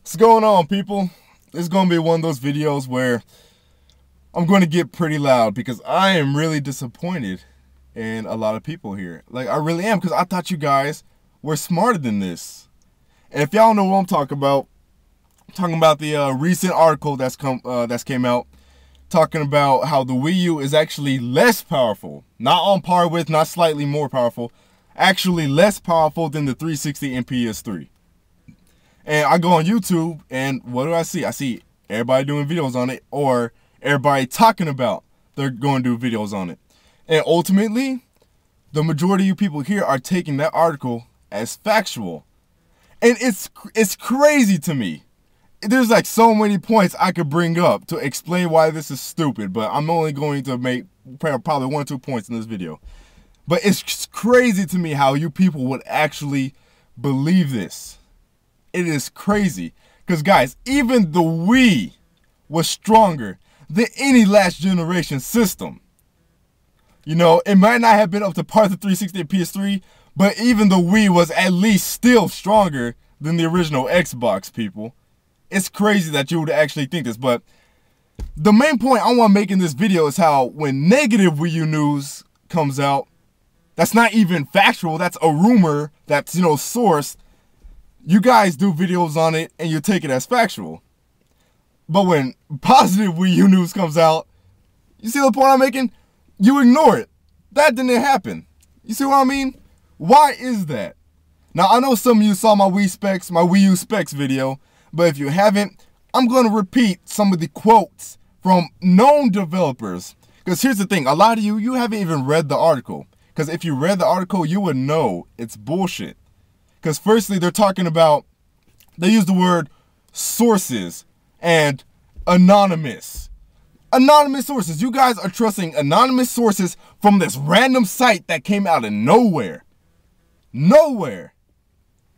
What's going on, people? This is going to be one of those videos where I'm going to get pretty loud because I am really disappointed in a lot of people here. Like, I really am, because I thought you guys were smarter than this. And if y'all know what I'm talking about the recent article that's came out talking about how the Wii U is actually less powerful, not on par with, not slightly more powerful, actually less powerful than the 360 and PS3. And I go on YouTube, and what do I see? I see everybody doing videos on it, or everybody talking about they're going to do videos on it. And ultimately, the majority of you people here are taking that article as factual. And it's crazy to me. There's like so many points I could bring up to explain why this is stupid, but I'm only going to make probably 1 or 2 points in this video. But it's crazy to me how you people would actually believe this. It is crazy. Because guys, even the Wii was stronger than any last generation system. You know, it might not have been up to par of the 360 and PS3, but even the Wii was at least still stronger than the original Xbox, people. It's crazy that you would actually think this, but the main point I want to make in this video is how when negative Wii U news comes out, that's not even factual, that's a rumor that's, you know, sourced. You guys do videos on it and you take it as factual. But when positive Wii U news comes out, you see the point I'm making? You ignore it. That didn't happen. You see what I mean? Why is that? Now, I know some of you saw my Wii U specs video, but if you haven't, I'm going to repeat some of the quotes from known developers. Because here's the thing, a lot of you haven't even read the article. Because if you read the article, you would know it's bullshit. Because firstly, they're talking about, they use the word sources and anonymous. Anonymous sources. You guys are trusting anonymous sources from this random site that came out of nowhere. Nowhere.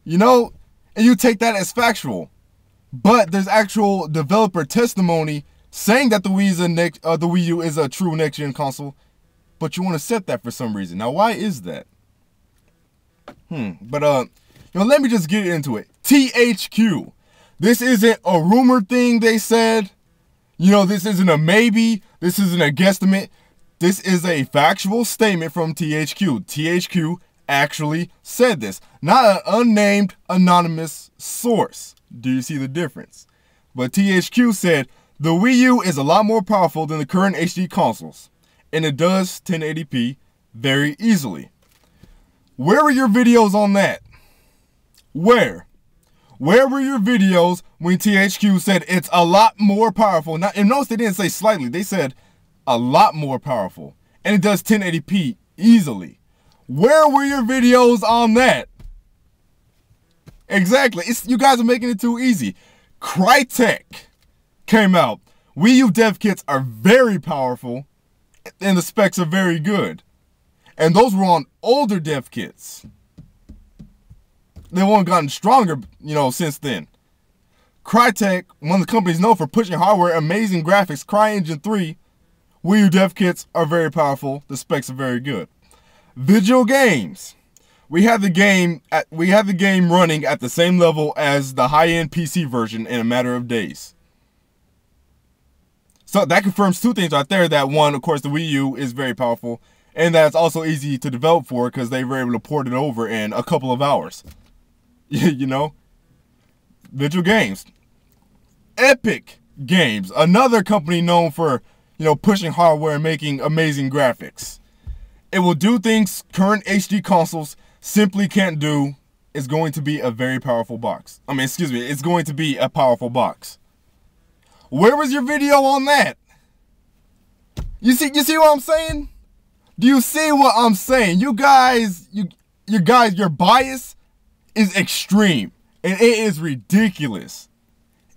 You know, and you take that as factual. But there's actual developer testimony saying that the Wii U is a true next-gen console. But you want to set that for some reason. Now, why is that? You know, let me just get into it. THQ. This isn't a rumor thing they said. You know, this isn't a maybe. This isn't a guesstimate. This is a factual statement from THQ. THQ actually said this. Not an unnamed, anonymous source. Do you see the difference? But THQ said, the Wii U is a lot more powerful than the current HD consoles. And it does 1080p very easily. Where were your videos on that? Where were your videos when THQ said it's a lot more powerful? Now, and notice they didn't say slightly. They said a lot more powerful. And it does 1080p easily. Where were your videos on that? Exactly. You guys are making it too easy. Crytek came out. Wii U dev kits are very powerful. And the specs are very good. And those were on older dev kits. They won't gotten stronger, you know, since then. Crytek, one of the companies known for pushing hardware, amazing graphics, CryEngine 3, Wii U dev kits are very powerful. The specs are very good. Visual games. We have the game running at the same level as the high-end PC version in a matter of days. So that confirms two things right there. That one, of course, the Wii U is very powerful, and that it's also easy to develop for because they were able to port it over in a couple of hours. You know, visual games. Epic Games, another company known for, you know, pushing hardware and making amazing graphics. It will do things current HD consoles simply can't do. It's going to be a very powerful box. I mean, excuse me, it's going to be a powerful box. Where was your video on that? You see what I'm saying? Do you see what I'm saying? You guys, your bias is extreme, and it is ridiculous.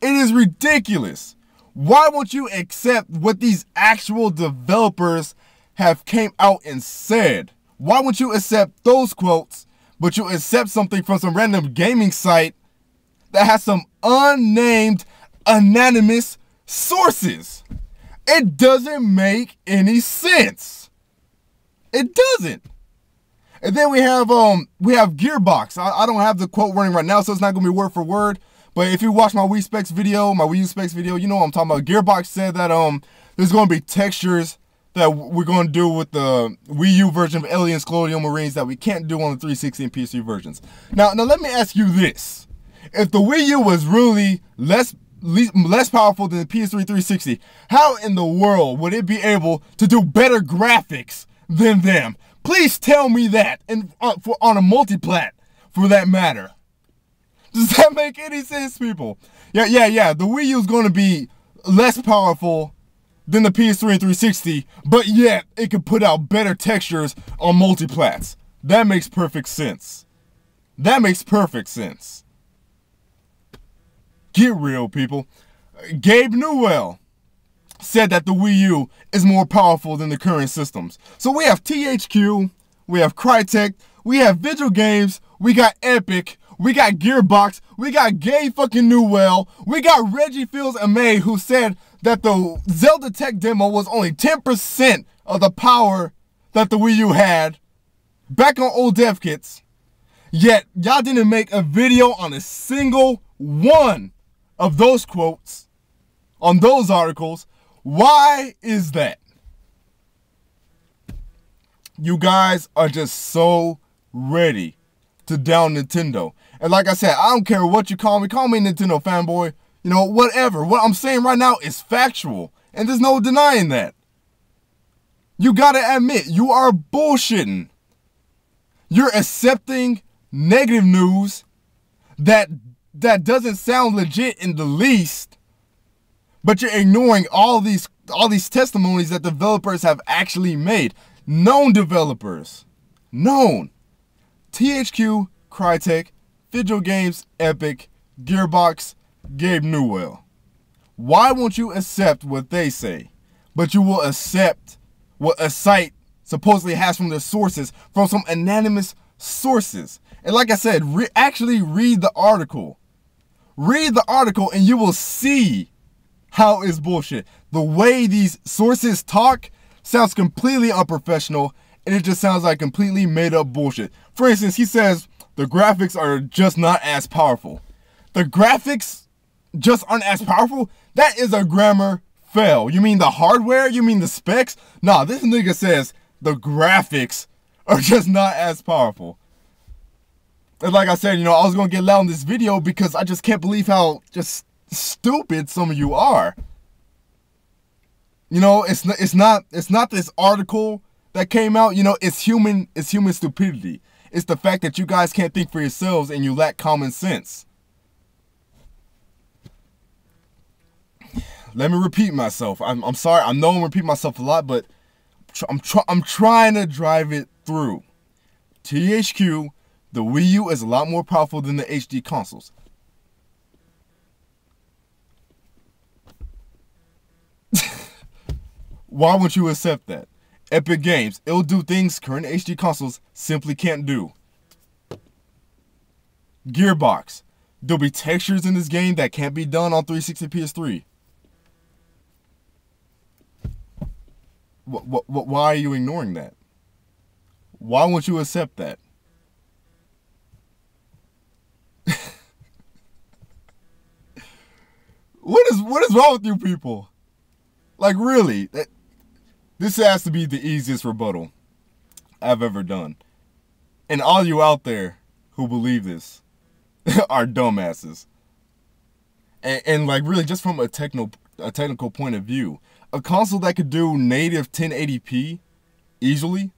It is ridiculous. Why won't you accept what these actual developers have came out and said? Why won't you accept those quotes, but you accept something from some random gaming site that has some unnamed, anonymous sources? It doesn't make any sense. It doesn't. And then we have Gearbox. I don't have the quote running right now, so it's not going to be word for word. But if you watch my Wii specs video, my Wii U specs video, you know what I'm talking about. Gearbox said that there's going to be textures that we're going to do with the Wii U version of Aliens Colonial Marines that we can't do on the 360 and PS3 versions. Now let me ask you this. If the Wii U was really less powerful than the PS3 360, how in the world would it be able to do better graphics than them? Please tell me that, and on a multi-plat, for that matter. Does that make any sense, people? Yeah. The Wii U is going to be less powerful than the PS3 and 360, but yet it can put out better textures on multi-plats. That makes perfect sense. That makes perfect sense. Get real, people. Gabe Newell said that the Wii U is more powerful than the current systems. So we have THQ, we have Crytek, we have Vigil Games, we got Epic, we got Gearbox, we got Gabe fucking Newell, we got Reggie Fils-Aimé, who said that the Zelda Tech demo was only 10% of the power that the Wii U had back on old dev kits. Yet y'all didn't make a video on a single one of those quotes on those articles. Why is that? You guys are just so ready to down Nintendo. And like I said, I don't care what you call me Nintendo fanboy, you know, whatever. What I'm saying right now is factual, and there's no denying that. You gotta admit, you are bullshitting. You're accepting negative news that doesn't sound legit in the least, but you're ignoring all these testimonies that developers have actually made. Known developers. Known. THQ, Crytek, Vigil Games, Epic, Gearbox, Gabe Newell. Why won't you accept what they say, but you will accept what a site supposedly has from their sources, from some anonymous sources? And like I said, actually read the article. Read the article and you will see how it's bullshit. The way these sources talk sounds completely unprofessional, and it just sounds like completely made up bullshit. For instance, he says the graphics are just not as powerful. The graphics just aren't as powerful? That is a grammar fail. You mean the hardware? You mean the specs? Nah, this nigga says the graphics are just not as powerful. And like I said, you know, I was going to get loud in this video because I just can't believe how just stupid some of you are. You know, it's not this article that came out, you know, it's human stupidity. It's the fact that you guys can't think for yourselves and you lack common sense. Let me repeat myself. I'm sorry. I know I'm repeating myself a lot, but I'm trying to drive it through. THQ, the Wii U is a lot more powerful than the HD consoles. Why won't you accept that? Epic Games, it'll do things current HD consoles simply can't do. Gearbox, there'll be textures in this game that can't be done on 360 PS3. Why are you ignoring that? Why won't you accept that? What is wrong with you people? Like, really? This has to be the easiest rebuttal I've ever done. And all you out there who believe this are dumbasses. And like, really, just from a technical point of view, a console that could do native 1080p easily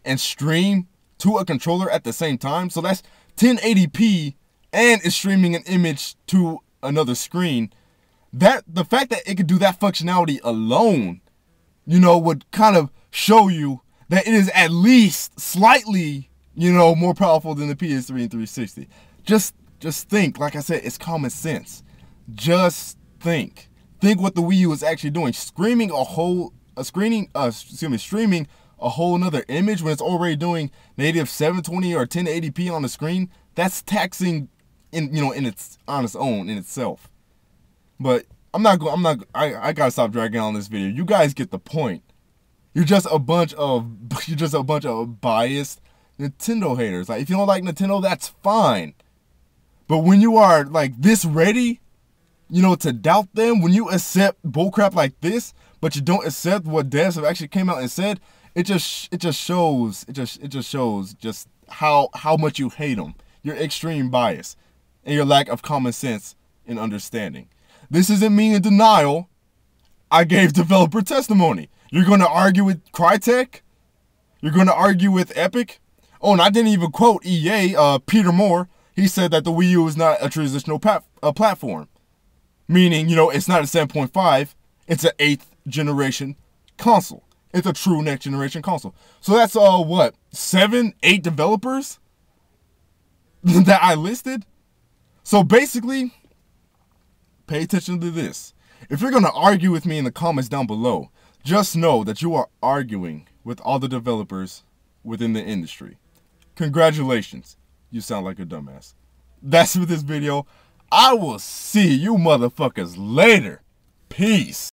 and stream to a controller at the same time, so that's 1080p and is streaming an image to another screen, that the fact that it could do that functionality alone, you know, would kind of show you that it is at least slightly, you know, more powerful than the PS3 and 360. Just think. Like I said, it's common sense. Just think. Think what the Wii U is actually doing. Streaming a whole nother image when it's already doing native 720 or 1080p on the screen. That's taxing in its on its own in itself. But I gotta stop dragging on this video. You guys get the point. You're just a bunch of biased Nintendo haters. Like, if you don't like Nintendo, that's fine. But when you are like this ready, you know, to doubt them, when you accept bullcrap like this, but you don't accept what devs have actually came out and said, it just shows just how much you hate them, your extreme bias, and your lack of common sense and understanding. This isn't me in denial. I gave developer testimony. You're going to argue with Crytek? You're going to argue with Epic? Oh, and I didn't even quote EA, Peter Moore. He said that the Wii U is not a transitional platform. Meaning, you know, it's not a 7.5. It's an 8th generation console. It's a true next generation console. So that's, what, 7, 8 developers that I listed? So basically, pay attention to this. If you're going to argue with me in the comments down below, just know that you are arguing with all the developers within the industry. Congratulations. You sound like a dumbass. That's for this video. I will see you motherfuckers later. Peace.